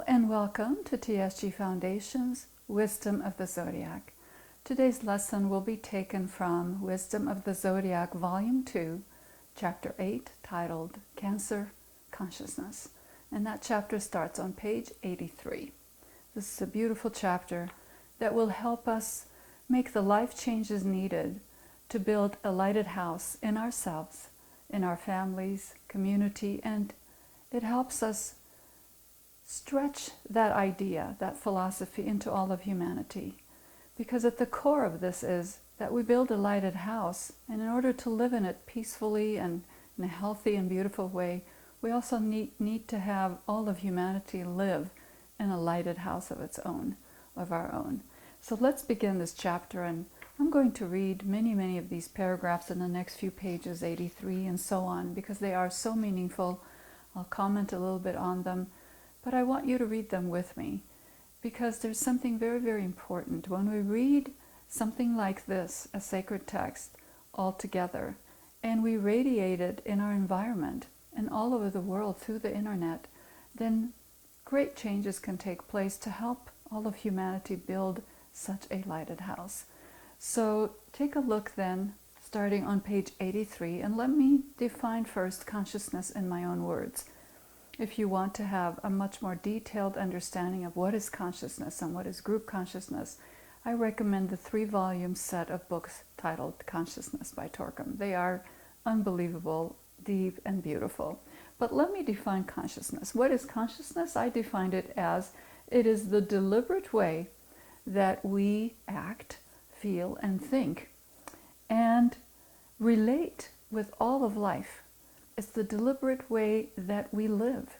Hello and welcome to TSG Foundation's Wisdom of the Zodiac. Today's lesson will be taken from Wisdom of the Zodiac, Volume 2, Chapter 8, titled Cancer Consciousness. And that chapter starts on page 83. This is a beautiful chapter that will help us make the life changes needed to build a lighted house in ourselves, in our families, community, and it helps us stretch that idea, that philosophy into all of humanity. Because at the core of this is that we build a lighted house, and in order to live in it peacefully and in a healthy and beautiful way, we also need to have all of humanity live in a lighted house of its own, of our own. So let's begin this chapter, and I'm going to read many of these paragraphs in the next few pages, 83 and so on, because they are so meaningful. I'll comment a little bit on them, but I want you to read them with me, because there's something very important. When we read something like this, a sacred text, all together, and we radiate it in our environment and all over the world through the internet, then great changes can take place to help all of humanity build such a lighted house. So take a look then, starting on page 83, and let me define first consciousness in my own words. If you want to have a much more detailed understanding of what is consciousness and what is group consciousness, I recommend the 3-volume set of books titled Consciousness by Torkim. They are unbelievable, deep, and beautiful. But let me define consciousness. What is consciousness? I defined it as it is the deliberate way that we act, feel, and think, and relate with all of life. It's the deliberate way that we live.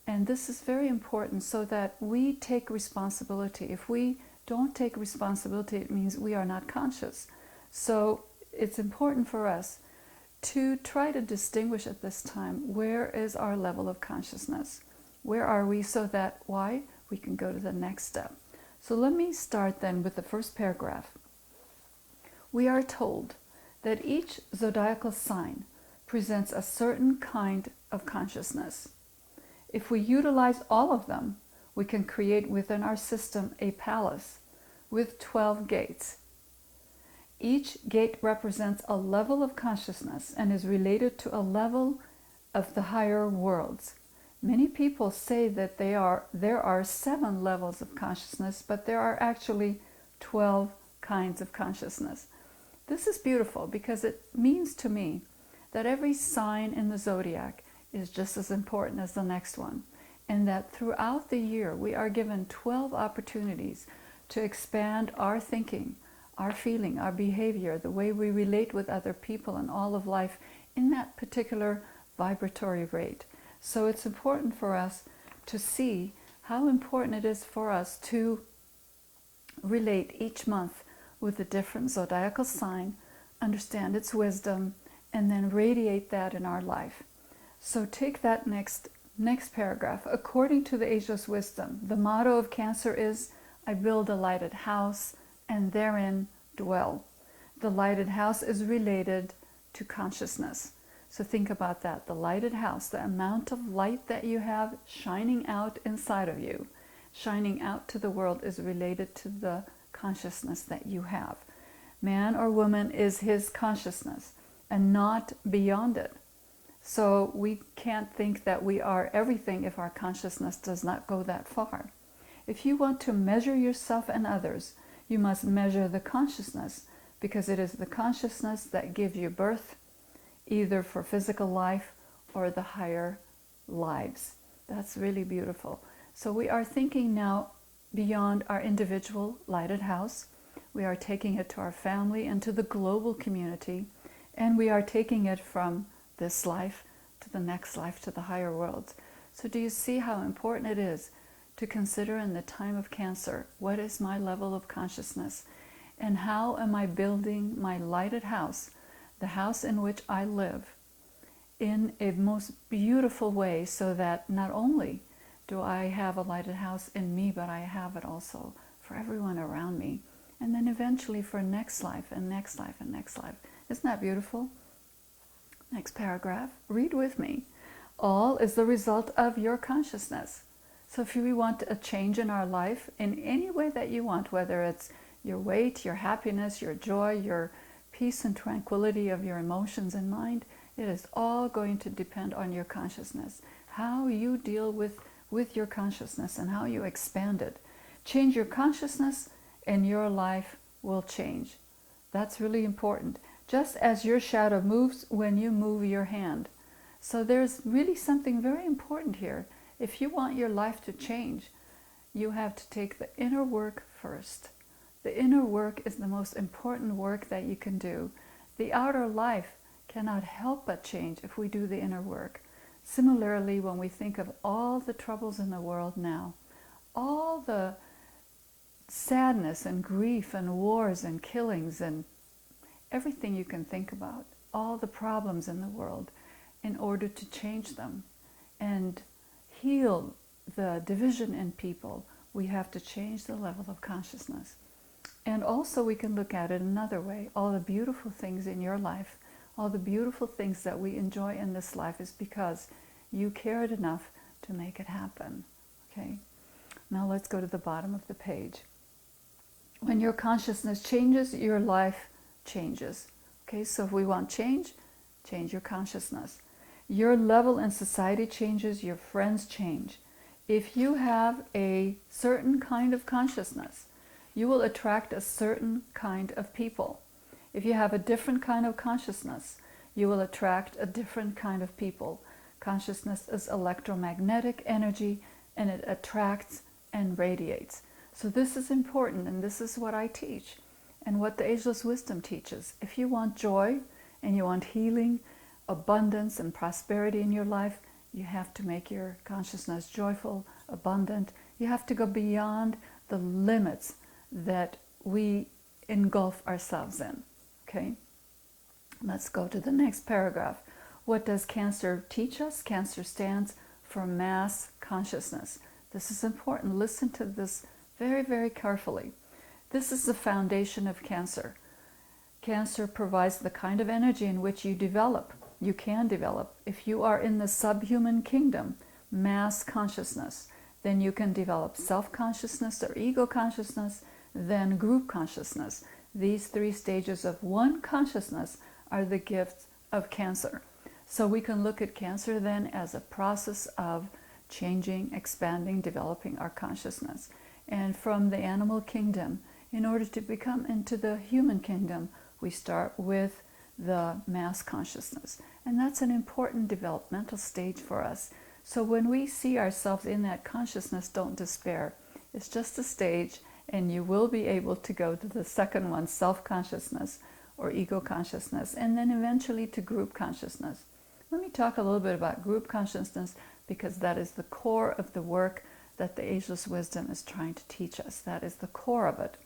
And this is very important so that we take responsibility. If we don't take responsibility, it means we are not conscious. So it's important for us to try to distinguish at this time, where is our level of consciousness? Where are we, so that we can go to the next step. So let me start then with the first paragraph. We are told that each zodiacal sign presents a certain kind of consciousness. If we utilize all of them, we can create within our system a palace with 12 gates. Each gate represents a level of consciousness and is related to a level of the higher worlds. Many people say that there are 7 levels of consciousness, but there are actually 12 kinds of consciousness. This is beautiful because it means to me that every sign in the zodiac is just as important as the next one, and that throughout the year we are given 12 opportunities to expand our thinking, our feeling, our behavior, the way we relate with other people and all of life in that particular vibratory rate. So it's important for us to see how important it is for us to relate each month with a different zodiacal sign, understand its wisdom, and then radiate that in our life. So take that next paragraph. According to the ageless wisdom, the motto of Cancer is, I build a lighted house and therein dwell. The lighted house is related to consciousness. So think about that. The lighted house, the amount of light that you have shining out inside of you, shining out to the world, is related to the consciousness that you have. Man or woman is his consciousness and not beyond it. So we can't think that we are everything if our consciousness does not go that far. If you want to measure yourself and others, you must measure the consciousness, because it is the consciousness that gives you birth, either for physical life or the higher lives. That's really beautiful. So we are thinking now beyond our individual lighted house. We are taking it to our family and to the global community, and we are taking it from this life to the next life, to the higher worlds. So do you see how important it is to consider in the time of Cancer, what is my level of consciousness, and how am I building my lighted house, the house in which I live, in a most beautiful way, so that not only do I have a lighted house in me, but I have it also for everyone around me, and then eventually for next life and next life and next life. Isn't that beautiful? Next paragraph, read with me. All is the result of your consciousness. So if we want a change in our life in any way that you want, whether it's your weight, your happiness, your joy, your peace and tranquility of your emotions and mind, it is all going to depend on your consciousness. How you deal with your consciousness and how you expand it. Change your consciousness and your life will change. That's really important. Just as your shadow moves when you move your hand. So there's really something very important here. If you want your life to change, you have to take the inner work first. The inner work is the most important work that you can do. The outer life cannot help but change if we do the inner work. Similarly, when we think of all the troubles in the world now, all the sadness and grief and wars and killings and everything you can think about, all the problems in the world, in order to change them and heal the division in people, we have to change the level of consciousness. And also we can look at it another way. All the beautiful things in your life, all the beautiful things that we enjoy in this life is because you cared enough to make it happen. Okay? Now let's go to the bottom of the page. When your consciousness changes, your life changes. Okay, so if we want change, change your consciousness. Your level in society changes, your friends change. If you have a certain kind of consciousness, you will attract a certain kind of people. If you have a different kind of consciousness, you will attract a different kind of people. Consciousness is electromagnetic energy, and it attracts and radiates. So this is important, and this is what I teach and what the Ageless Wisdom teaches. If you want joy and you want healing, abundance and prosperity in your life, you have to make your consciousness joyful, abundant. You have to go beyond the limits that we engulf ourselves in. Okay? Let's go to the next paragraph. What does Cancer teach us? Cancer stands for mass consciousness. This is important. Listen to this very, very carefully. This is the foundation of Cancer. Cancer provides the kind of energy in which you develop. You can develop. If you are in the subhuman kingdom, mass consciousness, then you can develop self-consciousness or ego consciousness, then group consciousness. These three stages of one consciousness are the gifts of Cancer. So we can look at Cancer then as a process of changing, expanding, developing our consciousness. And from the animal kingdom, in order to become into the human kingdom, we start with the mass consciousness. And that's an important developmental stage for us. So when we see ourselves in that consciousness, don't despair. It's just a stage, and you will be able to go to the second one, self-consciousness or ego consciousness, and then eventually to group consciousness. Let me talk a little bit about group consciousness, because that is the core of the work that the Ageless Wisdom is trying to teach us. That is the core of it.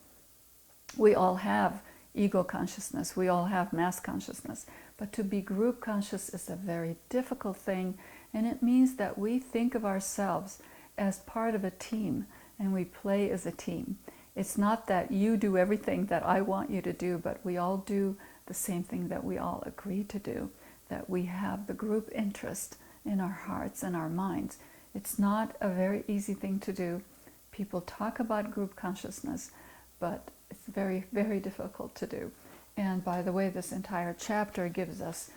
We all have ego consciousness, we all have mass consciousness, but to be group conscious is a very difficult thing, and it means that we think of ourselves as part of a team, and we play as a team. It's not that you do everything that I want you to do, but we all do the same thing that we all agree to do, that we have the group interest in our hearts and our minds. It's not a very easy thing to do. People talk about group consciousness, but it's very, very difficult to do. And by the way, this entire chapter gives us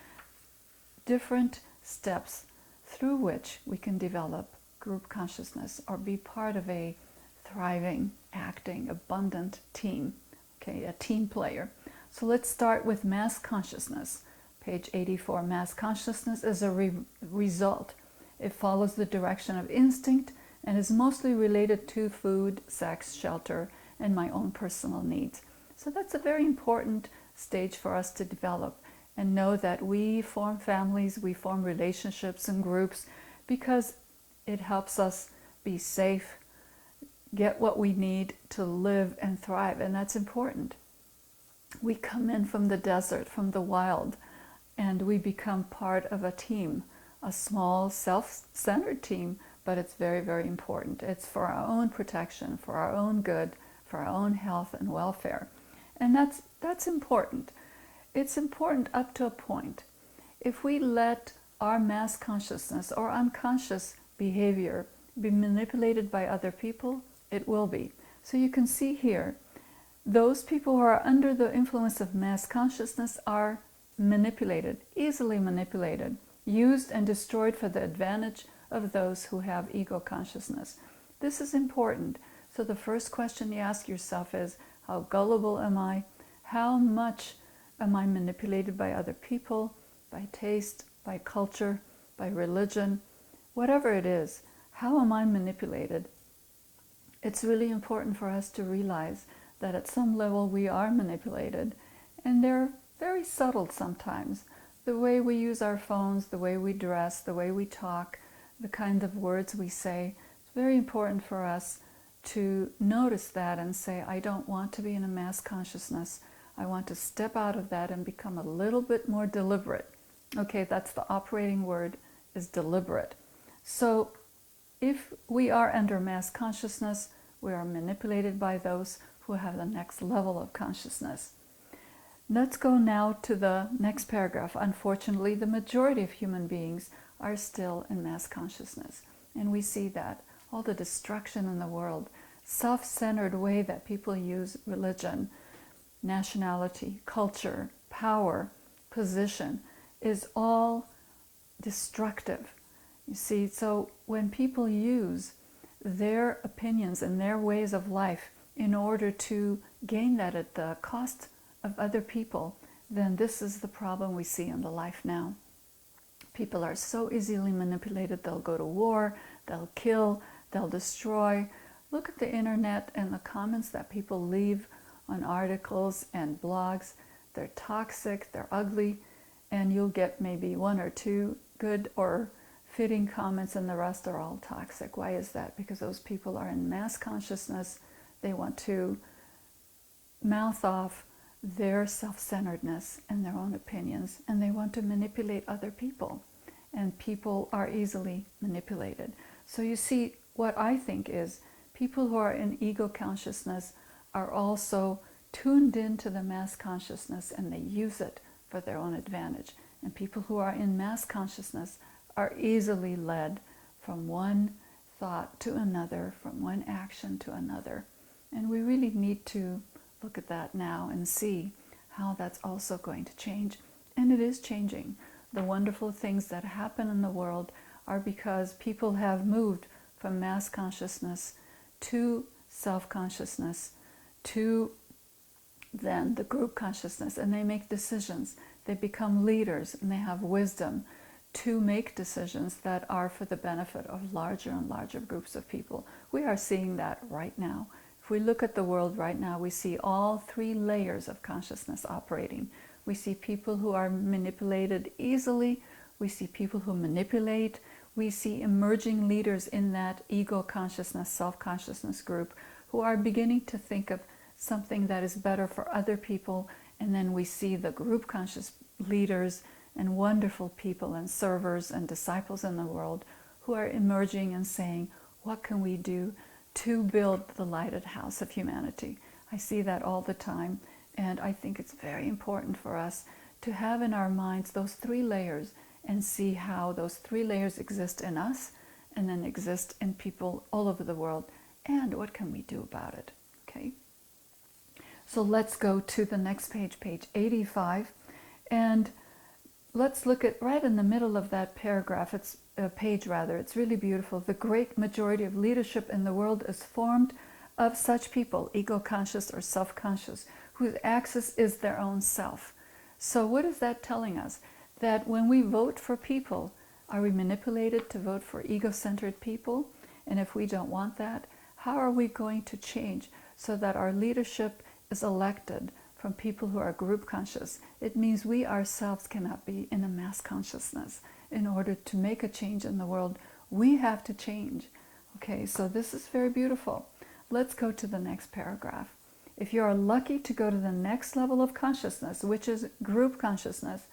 different steps through which we can develop group consciousness or be part of a thriving, acting, abundant team, okay, a team player. So let's start with mass consciousness. Page 84, mass consciousness is a result. It follows the direction of instinct and is mostly related to food, sex, shelter, and my own personal needs. So that's a very important stage for us to develop and know that we form families, we form relationships and groups because it helps us be safe, get what we need to live and thrive, and that's important. We come in from the desert, from the wild, and we become part of a team, a small self-centered team, but it's very, very important. It's for our own protection, for our own good, for our own health and welfare. And that's important. It's important up to a point. If we let our mass consciousness or unconscious behavior be manipulated by other people? It will be. So you can see here, those people who are under the influence of mass consciousness are manipulated, easily manipulated, used and destroyed for the advantage of those who have ego consciousness. This is important. So the first question you ask yourself is, how gullible am I? How much am I manipulated by other people, by taste, by culture, by religion, whatever it is? How am I manipulated? It's really important for us to realize that at some level we are manipulated, and they're very subtle sometimes. The way we use our phones, the way we dress, the way we talk, the kind of words we say, it's very important for us to notice that and say, I don't want to be in a mass consciousness. I want to step out of that and become a little bit more deliberate. Okay, that's the operating word, is deliberate. So if we are under mass consciousness, we are manipulated by those who have the next level of consciousness. Let's go now to the next paragraph. Unfortunately, the majority of human beings are still in mass consciousness. And we see that all the destruction in the world, self-centered way that people use religion, nationality, culture, power, position, is all destructive. You see, so when people use their opinions and their ways of life in order to gain that at the cost of other people, then this is the problem we see in the life now. People are so easily manipulated. They'll go to war, they'll kill, they'll destroy. Look at the internet and the comments that people leave on articles and blogs. They're toxic, they're ugly, and you'll get maybe one or two good or fitting comments, and the rest are all toxic. Why is that? Because those people are in mass consciousness. They want to mouth off their self-centeredness and their own opinions, and they want to manipulate other people. And people are easily manipulated. So you see, what I think is people who are in ego consciousness are also tuned into the mass consciousness, and they use it for their own advantage. And people who are in mass consciousness are easily led from one thought to another, from one action to another. And we really need to look at that now and see how that's also going to change. And it is changing. The wonderful things that happen in the world are because people have moved from mass consciousness to self-consciousness, to then the group consciousness, and they make decisions. They become leaders, and they have wisdom to make decisions that are for the benefit of larger and larger groups of people. We are seeing that right now. If we look at the world right now, we see all three layers of consciousness operating. We see people who are manipulated easily. We see people who manipulate. We see emerging leaders in that ego consciousness, self-consciousness group who are beginning to think of something that is better for other people. And then we see the group conscious leaders and wonderful people and servers and disciples in the world who are emerging and saying, what can we do to build the lighted house of humanity? I see that all the time, and I think it's very important for us to have in our minds those three layers and see how those three layers exist in us and then exist in people all over the world, and what can we do about it. Okay, so let's go to the next page, page 85, and let's look at right in the middle of that paragraph. It's a page rather. It's really beautiful. The great majority of leadership in the world is formed of such people, ego-conscious or self-conscious, whose axis is their own self. So what is that telling us? That when we vote for people, are we manipulated to vote for ego-centered people? And if we don't want that, how are we going to change so that our leadership is elected from people who are group conscious? It means we ourselves cannot be in a mass consciousness. In order to make a change in the world, we have to change. Okay, so this is very beautiful. Let's go to the next paragraph. If you are lucky to go to the next level of consciousness, which is group consciousness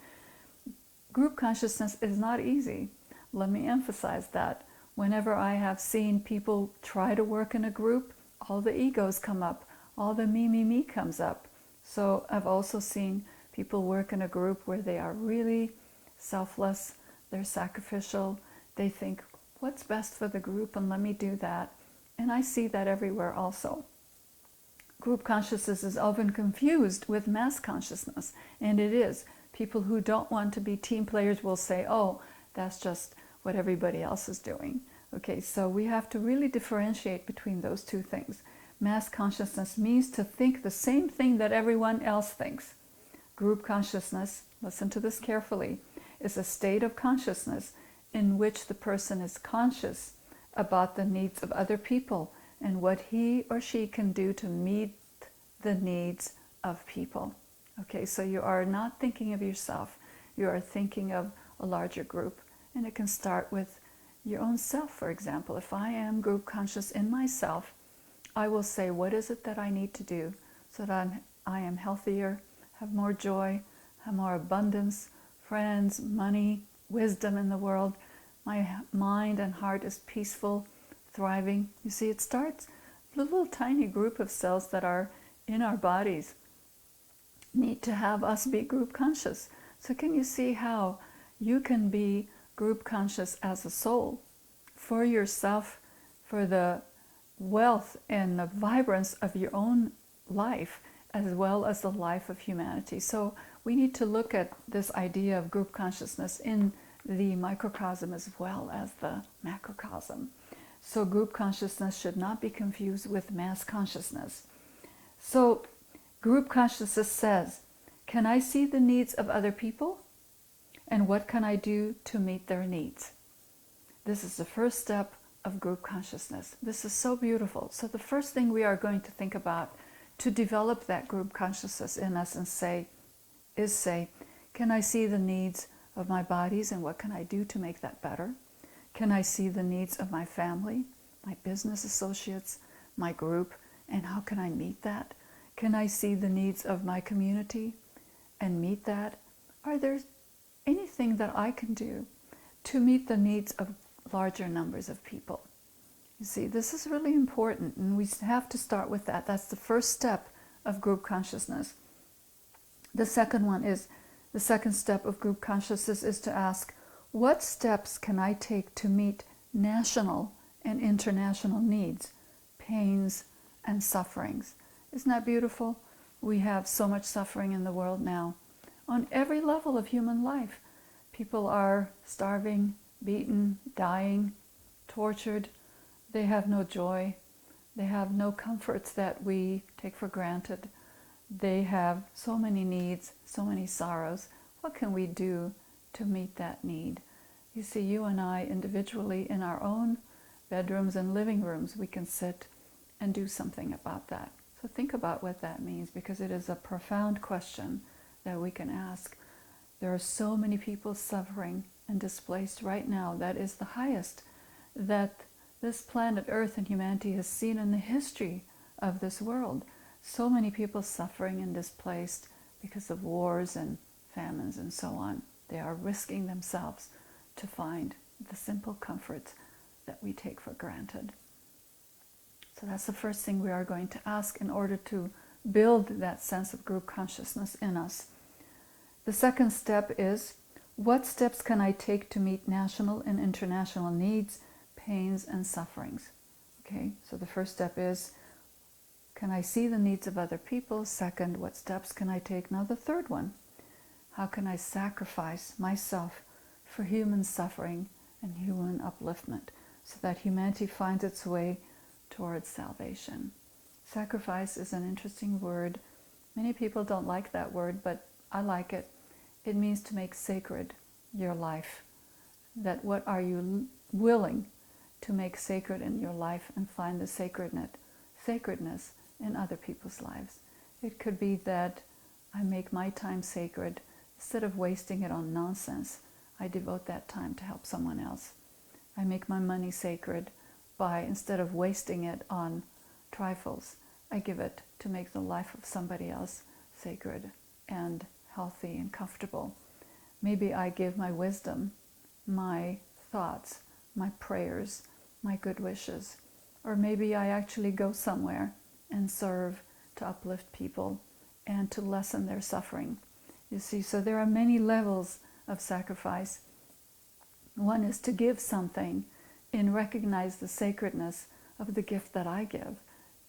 is not easy. Let me emphasize that. Whenever I have seen people try to work in a group, all the egos come up, all the me comes up. So I've also seen people work in a group where they are really selfless, they're sacrificial, they think what's best for the group, and let me do that. And I see that everywhere also. Group consciousness is often confused with mass consciousness, and it is. People who don't want to be team players will say, oh, that's just what everybody else is doing. Okay, so we have to really differentiate between those two things. Mass consciousness means to think the same thing that everyone else thinks. Group consciousness, listen to this carefully, is a state of consciousness in which the person is conscious about the needs of other people and what he or she can do to meet the needs of people. Okay, so you are not thinking of yourself, you are thinking of a larger group. And it can start with your own self, for example. If I am group conscious in myself, I will say, what is it that I need to do so that I am healthier, have more joy, have more abundance, friends, money, wisdom in the world. My mind and heart is peaceful, thriving. You see, it starts with a little tiny group of cells that are in our bodies need to have us be group conscious. So can you see how you can be group conscious as a soul for yourself, for the wealth and the vibrance of your own life, as well as the life of humanity. So we need to look at this idea of group consciousness in the microcosm as well as the macrocosm. So group consciousness should not be confused with mass consciousness. So group consciousness says, can I see the needs of other people? And what can I do to meet their needs? This is the first step of group consciousness. This is so beautiful. So the first thing we are going to think about to develop that group consciousness in us and say, can I see the needs of my bodies and what can I do to make that better? Can I see the needs of my family, my business associates, my group, and how can I meet that? Can I see the needs of my community and meet that? Are there anything that I can do to meet the needs of larger numbers of people? You see, this is really important, and we have to start with that. That's the first step of group consciousness. The second step of group consciousness is to ask, what steps can I take to meet national and international needs, pains, and sufferings? Isn't that beautiful? We have so much suffering in the world now. On every level of human life, people are starving, beaten, dying, tortured. They have no joy. They have no comforts that we take for granted. They have so many needs, so many sorrows. What can we do to meet that need? You see, you and I individually in our own bedrooms and living rooms, we can sit and do something about that. So think about what that means, because it is a profound question that we can ask. There are so many people suffering and displaced right now. That is the highest that this planet Earth and humanity has seen in the history of this world. So many people suffering and displaced because of wars and famines and so on. They are risking themselves to find the simple comforts that we take for granted. So that's the first thing we are going to ask in order to build that sense of group consciousness in us. The second step is, what steps can I take to meet national and international needs, pains, and sufferings? Okay, so the first step is, can I see the needs of other people? Second, what steps can I take? Now the third one, how can I sacrifice myself for human suffering and human upliftment so that humanity finds its way towards salvation? Sacrifice is an interesting word. Many people don't like that word, but I like it. It means to make sacred your life. That what are you willing to make sacred in your life and find the sacredness in other people's lives? It could be that I make my time sacred. Instead of wasting it on nonsense, I devote that time to help someone else. I make my money sacred by, instead of wasting it on trifles, I give it to make the life of somebody else sacred and healthy and comfortable. Maybe I give my wisdom, my thoughts, my prayers, my good wishes. Or maybe I actually go somewhere and serve to uplift people and to lessen their suffering. You see, so there are many levels of sacrifice. One is to give something and recognize the sacredness of the gift that I give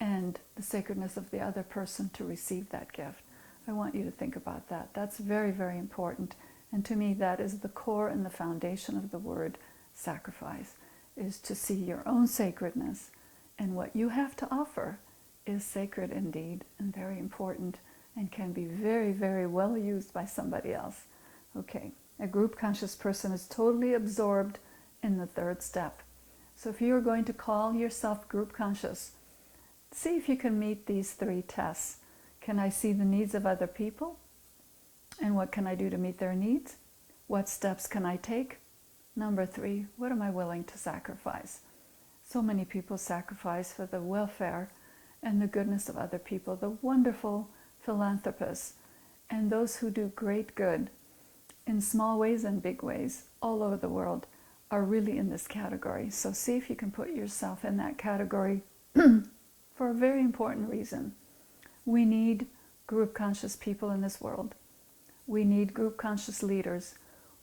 and the sacredness of the other person to receive that gift. I want you to think about that. That's very, very important. And to me, that is the core and the foundation of the word sacrifice, is to see your own sacredness, and what you have to offer is sacred indeed and very important and can be very, very well used by somebody else. Okay, a group conscious person is totally absorbed in the third step. So if you're going to call yourself group conscious, see if you can meet these 3 tests. Can I see the needs of other people? And what can I do to meet their needs? What steps can I take? Number 3, what am I willing to sacrifice? So many people sacrifice for the welfare and the goodness of other people, the wonderful philanthropists, and those who do great good in small ways and big ways all over the world are really in this category. So see if you can put yourself in that category for a very important reason. We need group conscious people in this world. We need group conscious leaders.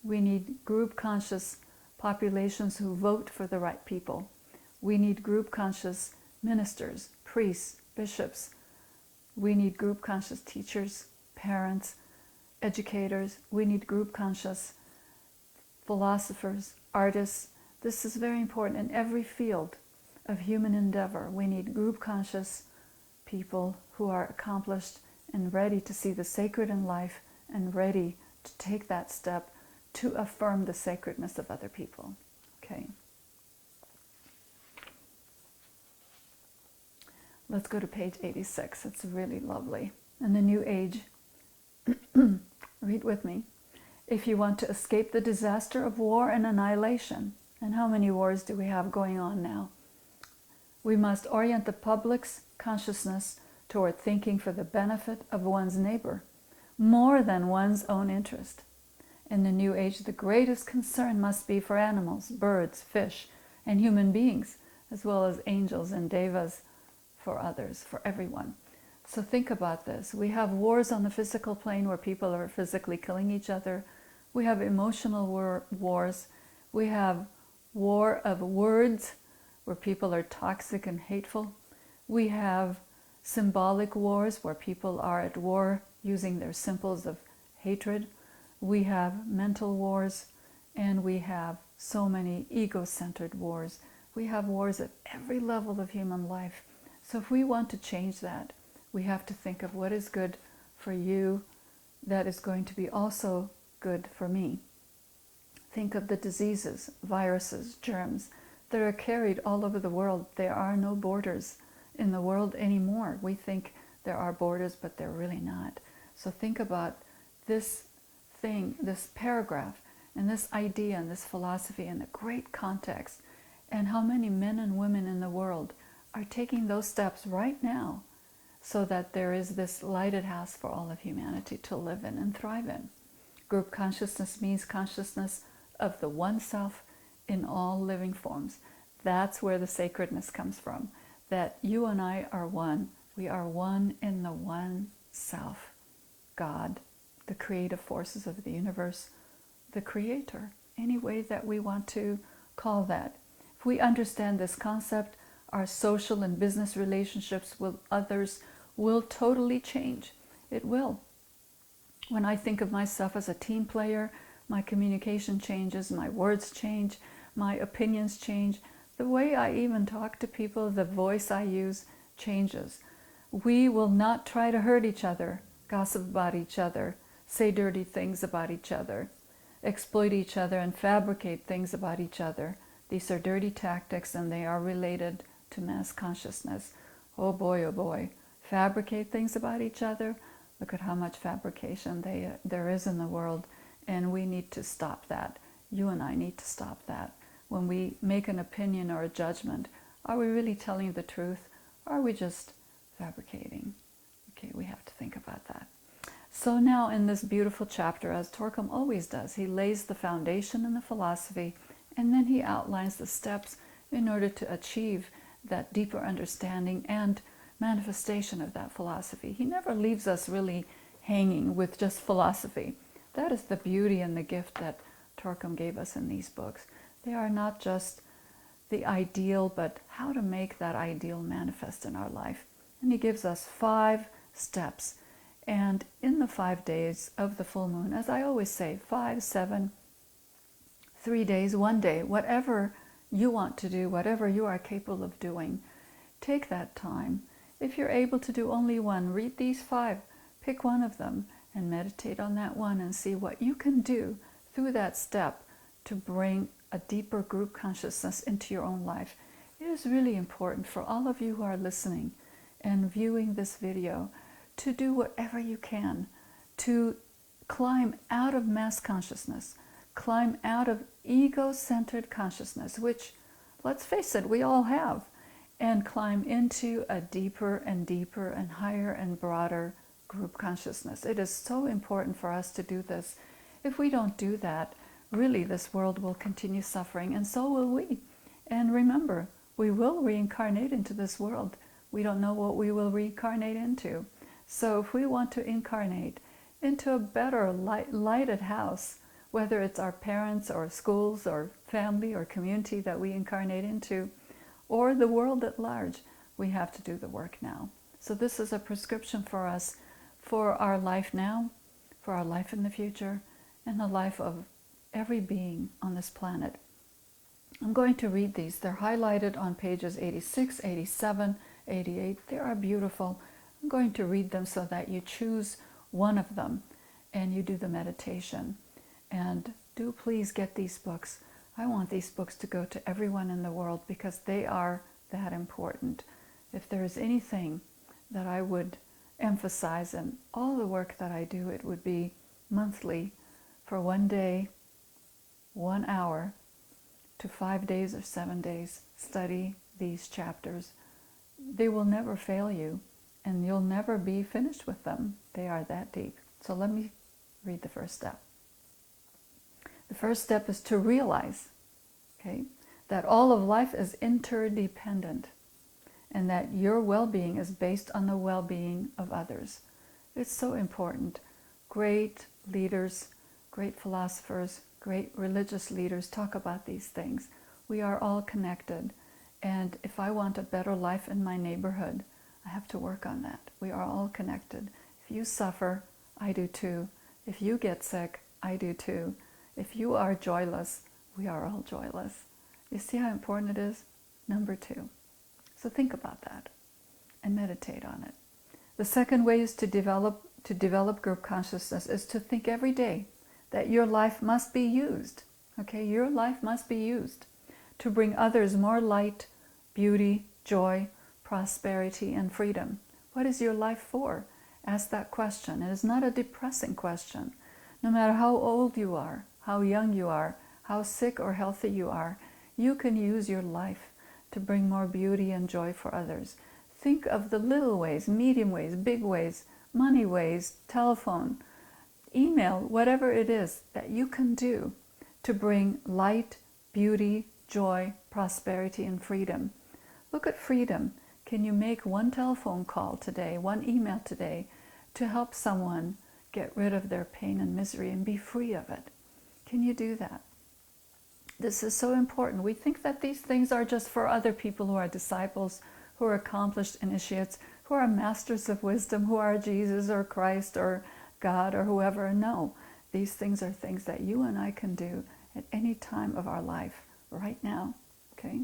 We need group conscious populations who vote for the right people. We need group conscious ministers, priests, bishops. We need group conscious teachers, parents, educators. We need group conscious philosophers, artists. This is very important in every field of human endeavor. We need group conscious people who are accomplished and ready to see the sacred in life and ready to take that step to affirm the sacredness of other people. Okay. Let's go to page 86. It's really lovely. In the New Age, read with me. If you want to escape the disaster of war and annihilation, and how many wars do we have going on now? We must orient the public's consciousness toward thinking for the benefit of one's neighbor, more than one's own interest. In the New Age, the greatest concern must be for animals, birds, fish, and human beings, as well as angels and devas for others, for everyone. So think about this. We have wars on the physical plane where people are physically killing each other. We have emotional wars. We have war of words where people are toxic and hateful. We have symbolic wars where people are at war using their symbols of hatred. We have mental wars, and we have so many ego-centered wars. We have wars at every level of human life. So if we want to change that, we have to think of what is good for you that is going to be also good for me. Think of the diseases, viruses, germs that are carried all over the world. There are no borders in the world anymore. We think there are borders, but they're really not. So think about this thing, this paragraph, and this idea and this philosophy in the great context, and how many men and women in the world are taking those steps right now so that there is this lighted house for all of humanity to live in and thrive in. Group consciousness means consciousness of the one self in all living forms. That's where the sacredness comes from, that you and I are one. We are one in the one self, God, the creative forces of the universe, the creator, any way that we want to call that. If we understand this concept, our social and business relationships with others will totally change. It will. When I think of myself as a team player, my communication changes, my words change, my opinions change. The way I even talk to people, the voice I use changes. We will not try to hurt each other, gossip about each other, say dirty things about each other, exploit each other, and fabricate things about each other. These are dirty tactics, and they are related to mass consciousness. Oh boy, fabricate things about each other. Look at how much fabrication there is in the world, and we need to stop that. You and I need to stop that. When we make an opinion or a judgment, are we really telling the truth? Or are we just fabricating? Okay, we have to think about that. So now in this beautiful chapter, as Torkom always does, he lays the foundation in the philosophy, and then he outlines the steps in order to achieve that deeper understanding and manifestation of that philosophy. He never leaves us really hanging with just philosophy. That is the beauty and the gift that Torkom gave us in these books. They are not just the ideal, but how to make that ideal manifest in our life. And he gives us 5 steps. And in the 5 days of the full moon, as I always say, 5, 7, 3 days, 1 day, whatever you want to do, whatever you are capable of doing, take that time. If you're able to do only one, read these 5, pick one of them and meditate on that one and see what you can do through that step to bring a deeper group consciousness into your own life. It is really important for all of you who are listening and viewing this video to do whatever you can to climb out of mass consciousness, climb out of ego-centered consciousness, which, let's face it, we all have, and climb into a deeper and deeper and higher and broader group consciousness. It is so important for us to do this. If we don't do that, really this world will continue suffering, and so will we. And remember, we will reincarnate into this world. We don't know what we will reincarnate into. So if we want to incarnate into a better lighted house, whether it's our parents or schools or family or community that we incarnate into, or the world at large, we have to do the work now. So this is a prescription for us, for our life now, for our life in the future, and the life of every being on this planet. I'm going to read these. They're highlighted on pages 86, 87, 88. They are beautiful. I'm going to read them so that you choose one of them and you do the meditation. And do please get these books. I want these books to go to everyone in the world because they are that important. If there is anything that I would emphasize in all the work that I do, it would be monthly, for 1 day, 1 hour, to 5 days or 7 days, study these chapters. They will never fail you, and you'll never be finished with them. They are that deep. So let me read the first step. The first step is to realize, okay, that all of life is interdependent and that your well-being is based on the well-being of others. It's so important. Great leaders, great philosophers, great religious leaders talk about these things. We are all connected. And if I want a better life in my neighborhood, I have to work on that. We are all connected. If you suffer, I do too. If you get sick, I do too. If you are joyless, we are all joyless. You see how important it is? Number 2. So think about that and meditate on it. The second way is to develop group consciousness is to think every day that your life must be used. Okay, your life must be used to bring others more light, beauty, joy, prosperity, and freedom. What is your life for? Ask that question. It is not a depressing question. No matter how old you are, how young you are, how sick or healthy you are, you can use your life to bring more beauty and joy for others. Think of the little ways, medium ways, big ways, money ways, telephone, email, whatever it is that you can do to bring light, beauty, joy, prosperity, and freedom. Look at freedom. Can you make one telephone call today, one email today, to help someone get rid of their pain and misery and be free of it? Can you do that? This is so important. We think that these things are just for other people who are disciples, who are accomplished initiates, who are masters of wisdom, who are Jesus or Christ or God or whoever. No, these things are things that you and I can do at any time of our life, right now. Okay?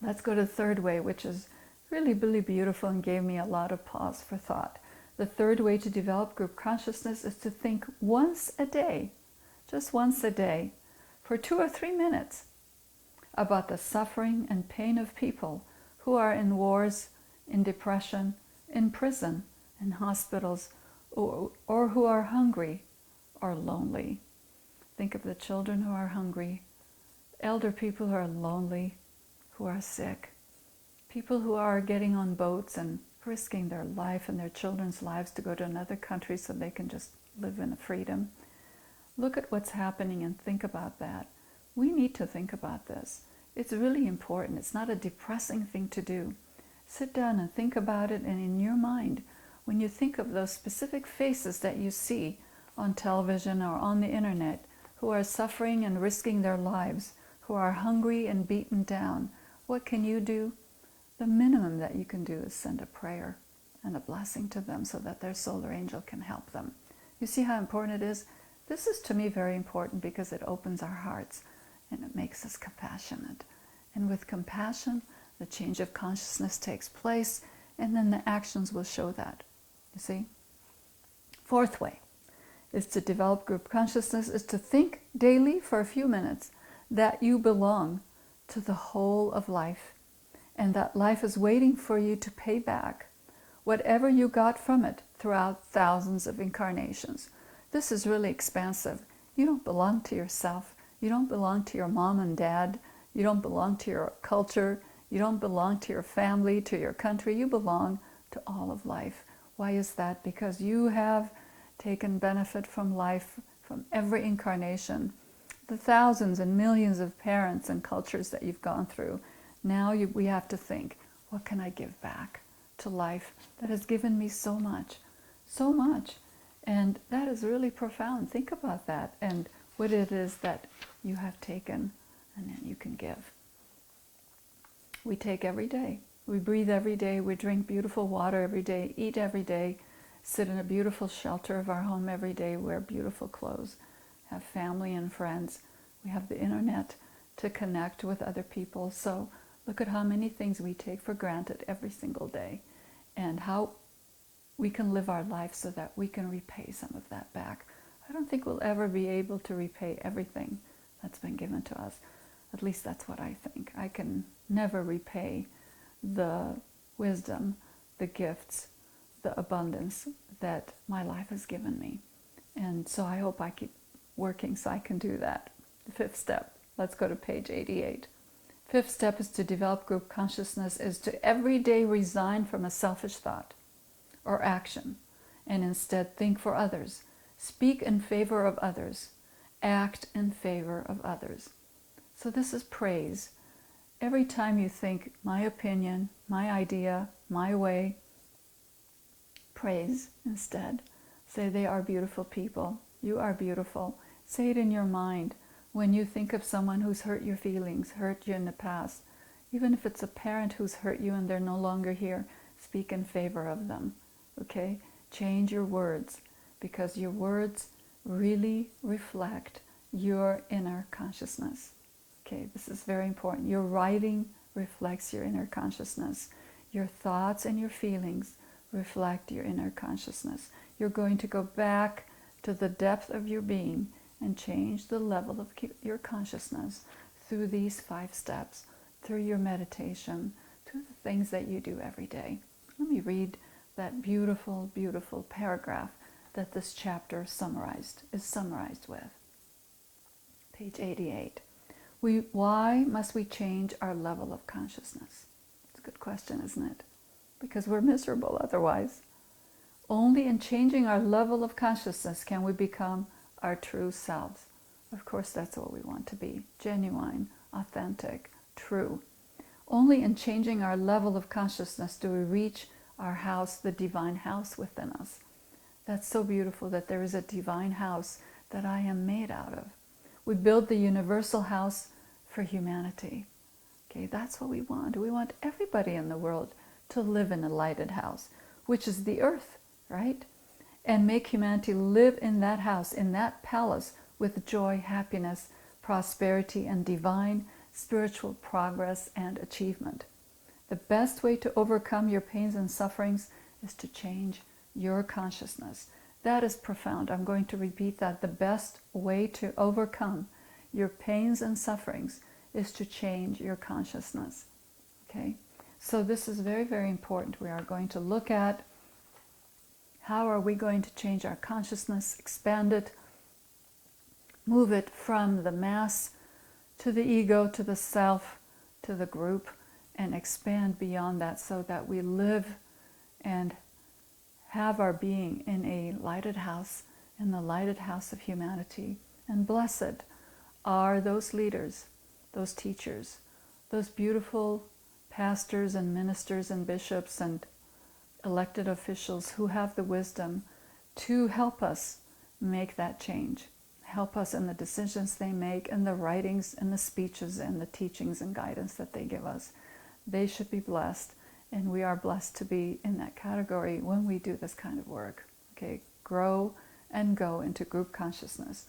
Let's go to the third way, which is really, really beautiful and gave me a lot of pause for thought. The third way to develop group consciousness is to think once a day, just once a day, for 2 or 3 minutes, about the suffering and pain of people who are in wars, in depression, in prison, in hospitals, or who are hungry or lonely. Think of the children who are hungry, elder people who are lonely, who are sick, people who are getting on boats and risking their life and their children's lives to go to another country so they can just live in freedom. Look at what's happening and think about that. We need to think about this. It's really important. It's not a depressing thing to do. Sit down and think about it, and in your mind, when you think of those specific faces that you see on television or on the internet who are suffering and risking their lives, who who are hungry and beaten down. What can you do? The minimum that you can do is send a prayer and a blessing to them so that their solar angel can help them. You see how important it is? This is to me very important because it opens our hearts and it makes us compassionate. And with compassion, the change of consciousness takes place, and then the actions will show that. You see? Fourth way is to develop group consciousness, is to think daily for a few minutes that you belong to the whole of life, and that life is waiting for you to pay back whatever you got from it throughout thousands of incarnations. This is really expansive. You don't belong to yourself. You don't belong to your mom and dad. You don't belong to your culture. You don't belong to your family, to your country. You belong to all of life. Why is that? Because you have taken benefit from life, from every incarnation, the thousands and millions of parents and cultures that you've gone through. Now we have to think, what can I give back to life that has given me so much, so much? And that is really profound. Think about that and what it is that you have taken and then you can give. We take every day. We breathe every day. We drink beautiful water every day, eat every day, sit in a beautiful shelter of our home every day, wear beautiful clothes, have family and friends. We have the internet to connect with other people. So look at how many things we take for granted every single day and how we can live our life so that we can repay some of that back. I don't think we'll ever be able to repay everything that's been given to us. At least that's what I think. I can never repay the wisdom, the gifts, the abundance that my life has given me. And so I hope I keep working so I can do that. The fifth step, let's go to page 88. Fifth step is to develop group consciousness, is to every day resign from a selfish thought or action and instead think for others, speak in favor of others, act in favor of others. So this is praise. Every time you think, my opinion, my idea, my way, praise instead. Say, they are beautiful people. You are beautiful. Say it in your mind when you think of someone who's hurt your feelings, hurt you in the past. Even if it's a parent who's hurt you and they're no longer here, speak in favor of them. Okay? Change your words, because your words really reflect your inner consciousness. Okay, this is very important. Your writing reflects your inner consciousness. Your thoughts and your feelings reflect your inner consciousness. You're going to go back to the depth of your being and change the level of your consciousness through these 5 steps, through your meditation, through the things that you do every day. Let me read that beautiful, beautiful paragraph that this chapter is summarized with. Page 88. Why must we change our level of consciousness? It's a good question, isn't it? Because we're miserable otherwise. Only in changing our level of consciousness can we become our true selves. Of course, that's what we want to be. Genuine, authentic, true. Only in changing our level of consciousness do we reach our house, the divine house within us. That's so beautiful that there is a divine house that I am made out of. We build the universal house for humanity. Okay, that's what we want. We want everybody in the world to live in a lighted house, which is the earth, right? And make humanity live in that house, in that palace, with joy, happiness, prosperity, and divine spiritual progress and achievement. The best way to overcome your pains and sufferings is to change your consciousness. That is profound. I'm going to repeat that. The best way to overcome your pains and sufferings is to change your consciousness. Okay? So this is very, very important. We are going to look at how are we going to change our consciousness, expand it, move it from the mass to the ego, to the self, to the group, and expand beyond that so that we live and have our being in a lighted house, in the lighted house of humanity. And blessed are those leaders, those teachers, those beautiful pastors and ministers and bishops and elected officials who have the wisdom to help us make that change, help us in the decisions they make, and the writings and the speeches and the teachings and guidance that they give us. They should be blessed, and we are blessed to be in that category when we do this kind of work. Okay, grow and go into group consciousness.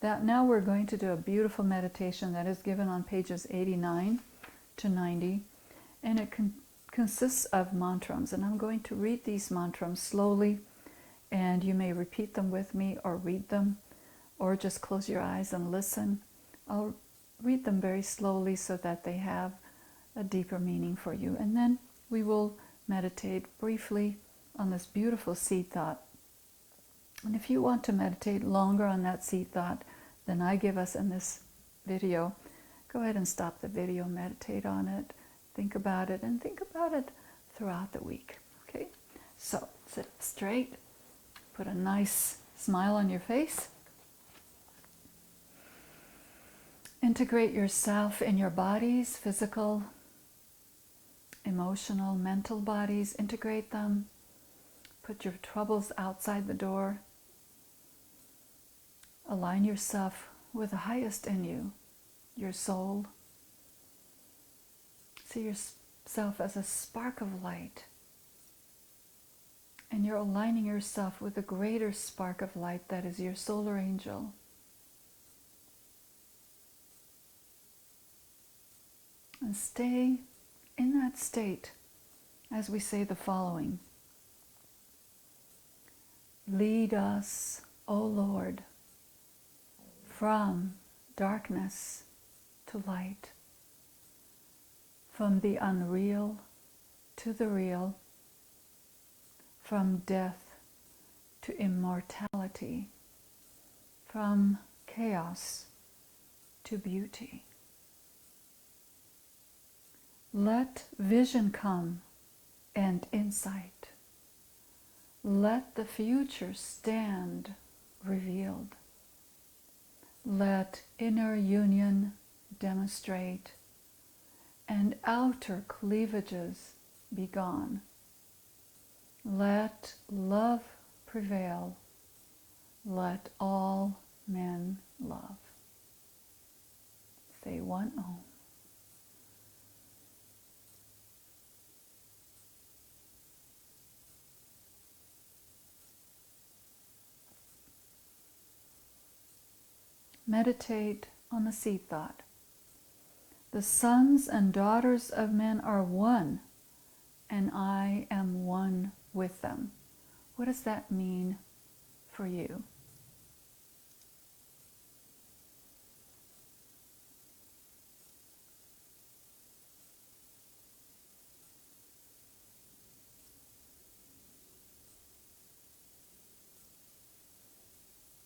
That now we're going to do a beautiful meditation that is given on pages 89 to 90, and it consists of mantras, and I'm going to read these mantras slowly, and you may repeat them with me or read them, or just close your eyes and listen. I'll read them very slowly so that they have a deeper meaning for you, and then we will meditate briefly on this beautiful seed thought. And if you want to meditate longer on that seed thought than I give us in this video, go ahead and stop the video, meditate on it, think about it, and think about it throughout the week. Okay? So sit straight, put a nice smile on your face. Integrate yourself in your bodies, physical, emotional, mental bodies. Integrate them. Put your troubles outside the door. Align yourself with the highest in you, your soul. See yourself as a spark of light. And you're aligning yourself with the greater spark of light that is your solar angel. And stay in that state as we say the following. Lead us, O Lord, from darkness to light, from the unreal to the real, from death to immortality, from chaos to beauty. Let vision come and insight. Let the future stand revealed. Let inner union demonstrate, and outer cleavages be gone. Let love prevail. Let all men love. Say one Om. Meditate on the seed thought. The sons and daughters of men are one, and I am one with them. What does that mean for you?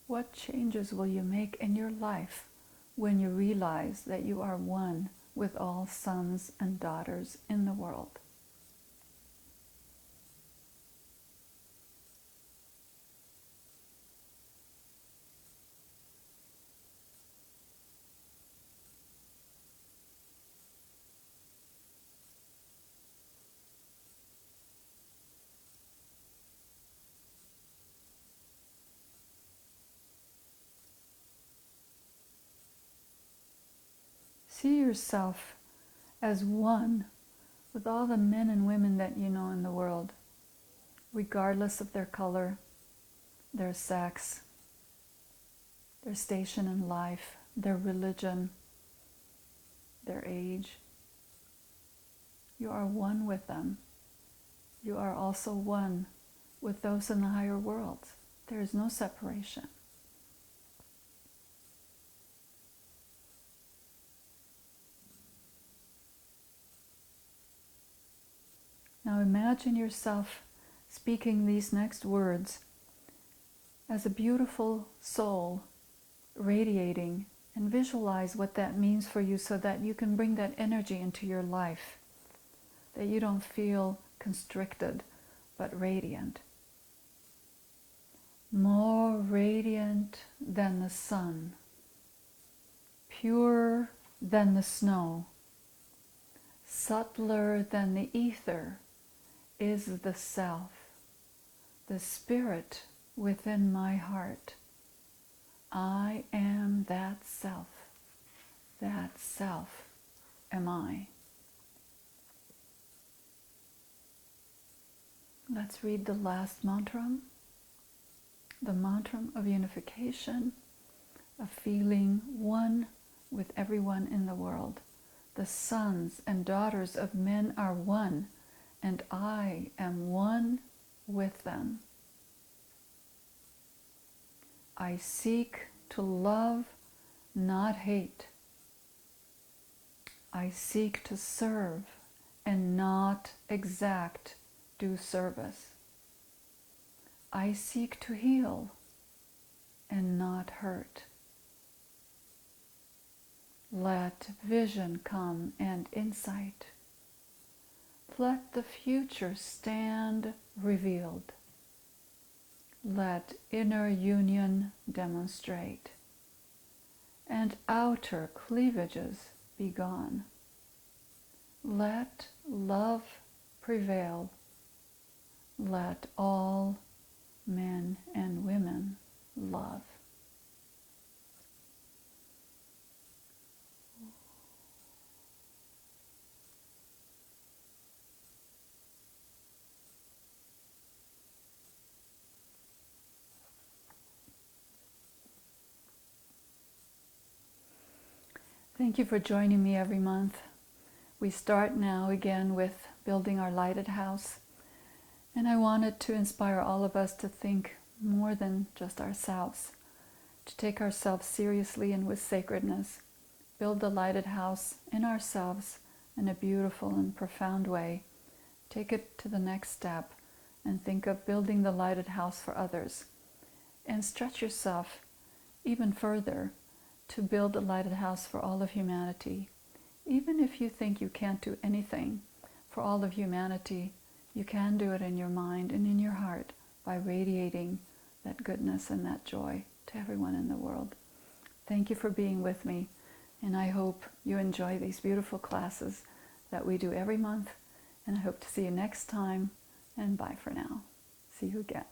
What changes will you make in your life when you realize that you are one with all sons and daughters in the world? See yourself as one with all the men and women that you know in the world, regardless of their color, their sex, their station in life, their religion, their age. You are one with them. You are also one with those in the higher worlds. There is no separation. Now imagine yourself speaking these next words as a beautiful soul radiating, and visualize what that means for you so that you can bring that energy into your life, that you don't feel constricted but radiant. More radiant than the sun, purer than the snow, subtler than the ether, is the self, the spirit within my heart, I am that self. That self am I. Let's read the last mantra, the mantra of unification, of feeling one with everyone in the world. The sons and daughters of men are one, and I am one with them. I seek to love, not hate. I seek to serve and not exact due service. I seek to heal and not hurt. Let vision come and insight. Let the future stand revealed. Let inner union demonstrate, and outer cleavages be gone. Let love prevail. Let all men and women love. Thank you for joining me every month. We start now again with building our lighted house. And I wanted to inspire all of us to think more than just ourselves, to take ourselves seriously and with sacredness, build the lighted house in ourselves in a beautiful and profound way. Take it to the next step and think of building the lighted house for others. And stretch yourself even further to build a lighted house for all of humanity. Even if you think you can't do anything for all of humanity, you can do it in your mind and in your heart by radiating that goodness and that joy to everyone in the world. Thank you for being with me, and I hope you enjoy these beautiful classes that we do every month, and I hope to see you next time, and bye for now. See you again.